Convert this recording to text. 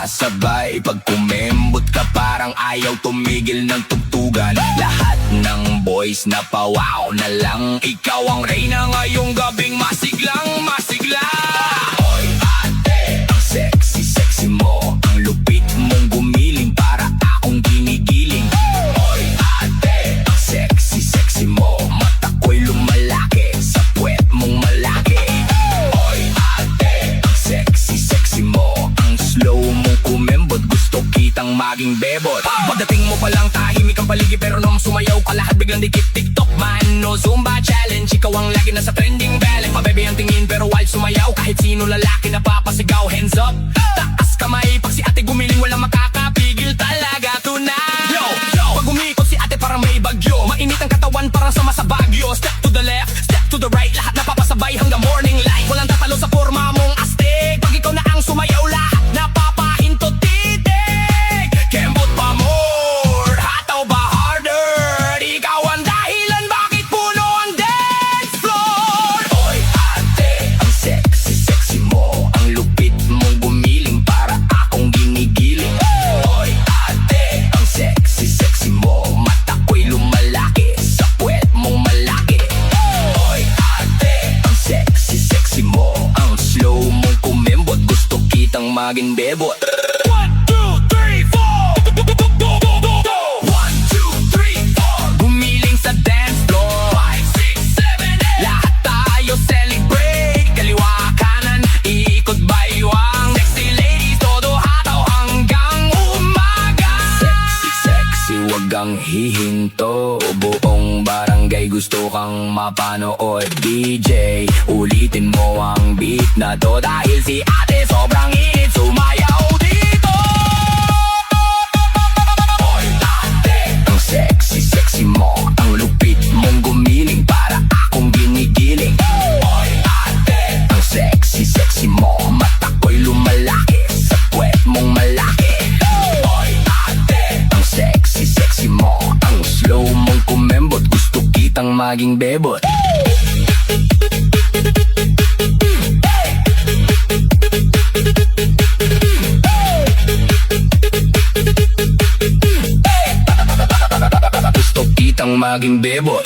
sumasabay. Pag kumembot ka parang ayaw tumigil ng tugtugan. Lahat ng boys na pawaw na lang, ikaw ang reyna ngayong gabing masiglang masigla. Oy ate, ang sexy sexy mo, ang lupit mong gumiling para akong ginigiling. Oy ate, ang sexy sexy mo, mata ko'y lumalaki sa puwet mong malaki. Oy ate, ang sexy sexy mo, ang slow mong kumembot, gusto kitang maging bebot. Pagdating mo palang tahimik ang paligid, pero nung sumayaw ka lahat biglang dikit. TikTok man no Zumba challenge, ikaw ang lagi nasa trending bell. Pabebe ang tingin pero while sumayaw, kahit sino lalaki na papasigaw. Hands up, taas kamay, pag si ate gumiling walang makakapigil talaga tonight. Yo, pag umikot si ate parang may bagyo, mainit ang katawan parang sama sa Bagyo. Step to the left, step to the right, lahat napapasabay hanggang morning light. Walang tatalo sa forma mong astig, pag ikaw na ang sumayaw lahat napapahinto titig. Kembot pa more, hataw ba harder, ikaw ang dahilan bakit puno ang dance floor. Oy ate, ang sexy sexy mo, ang lupit mong gumiling para akong ginigiling. Oy ate, ang sexy sexy mo, mata ko'y lumalaki sa puwet mong malaki. Oy ate, ang sexy sexy mo, ang slow mong kumembot, gusto kitang maging bebot. 1, 2, 3, 4 1, 2, 3, 4 gumiling sa dance floor. 5, 6, 7, 8 lahat tayo celebrate. Kaliwa kanan, iikot baywang. Sexy ladies, todo hataw hanggang umaga. Sexy sexy, wag kang hihinto, buong barangay gusto kang mapanood. DJ, ulitin mo ang beat na to, dahil si ate sobrang init sumayaw dito. Oy ate, ang sexy sexy mo, ang lupit mong gumiling para akong ginigiling. Oy ate, ang sexy sexy mo, mata ko'y lumalaki sa puwet mong malaki. Oy ate, ang sexy sexy mo, ang slow mong kumembot, gusto kitang maging bebot. Gusto kitang maging bebot.